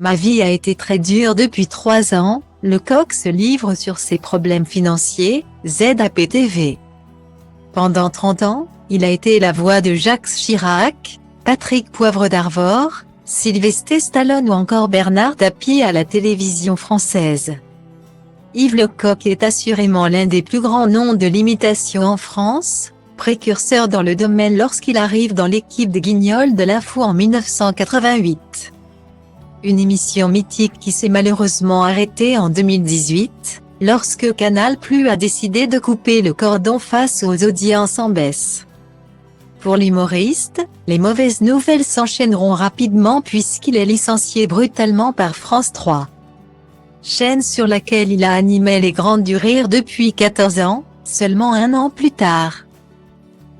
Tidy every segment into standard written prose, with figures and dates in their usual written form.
Ma vie a été très dure depuis 3 ans, Lecoq se livre sur ses problèmes financiers, ZAPTV. Pendant 30 ans, il a été la voix de Jacques Chirac, Patrick Poivre d'Arvor, Sylvester Stallone ou encore Bernard Tapie à la télévision française. Yves Lecoq est assurément l'un des plus grands noms de l'imitation en France, précurseur dans le domaine lorsqu'il arrive dans l'équipe des Guignols de l'info en 1988. Une émission mythique qui s'est malheureusement arrêtée en 2018, lorsque Canal+ a décidé de couper le cordon face aux audiences en baisse. Pour l'humoriste, les mauvaises nouvelles s'enchaîneront rapidement puisqu'il est licencié brutalement par France 3. Chaîne sur laquelle il a animé les Grandes du Rire depuis 14 ans, seulement un an plus tard.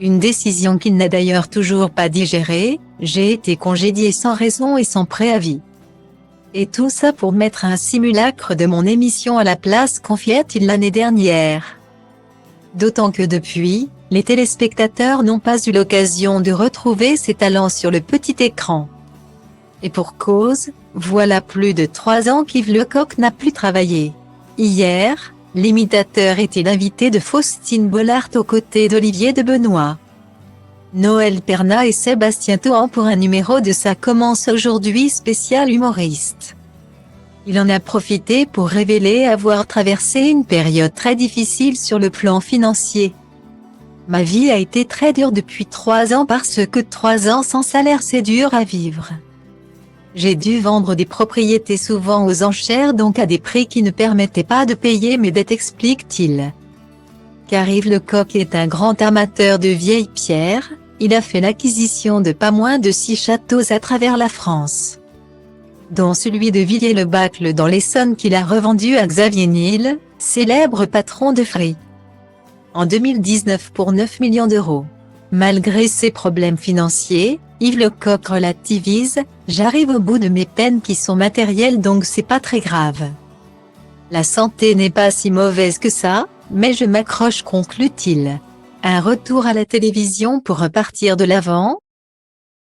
Une décision qu'il n'a d'ailleurs toujours pas digérée, j'ai été congédié sans raison et sans préavis. Et tout ça pour mettre un simulacre de mon émission à la place, confiait-il l'année dernière. D'autant que depuis, les téléspectateurs n'ont pas eu l'occasion de retrouver ses talents sur le petit écran. Et pour cause, voilà plus de 3 ans qu'Yves Lecoq n'a plus travaillé. Hier, l'imitateur était l'invité de Faustine Bollard aux côtés d'Olivier de Benoît. Noël Perna et Sébastien Toen pour un numéro de Ça commence aujourd'hui spécial humoriste. Il en a profité pour révéler avoir traversé une période très difficile sur le plan financier. Ma vie a été très dure depuis 3 ans parce que 3 ans sans salaire c'est dur à vivre. J'ai dû vendre des propriétés souvent aux enchères donc à des prix qui ne permettaient pas de payer mes dettes, explique-t-il. Car Yves Lecoq est un grand amateur de vieilles pierres, il a fait l'acquisition de pas moins de 6 châteaux à travers la France, dont celui de Villiers-le-Bacle dans l'Essonne qu'il a revendu à Xavier Niel, célèbre patron de Free, en 2019 pour 9 millions d'euros. Malgré ses problèmes financiers, Yves Lecoq relativise « J'arrive au bout de mes peines qui sont matérielles donc c'est pas très grave. La santé n'est pas si mauvaise que ça, mais je m'accroche », conclut-il. Un retour à la télévision pour repartir de l'avant,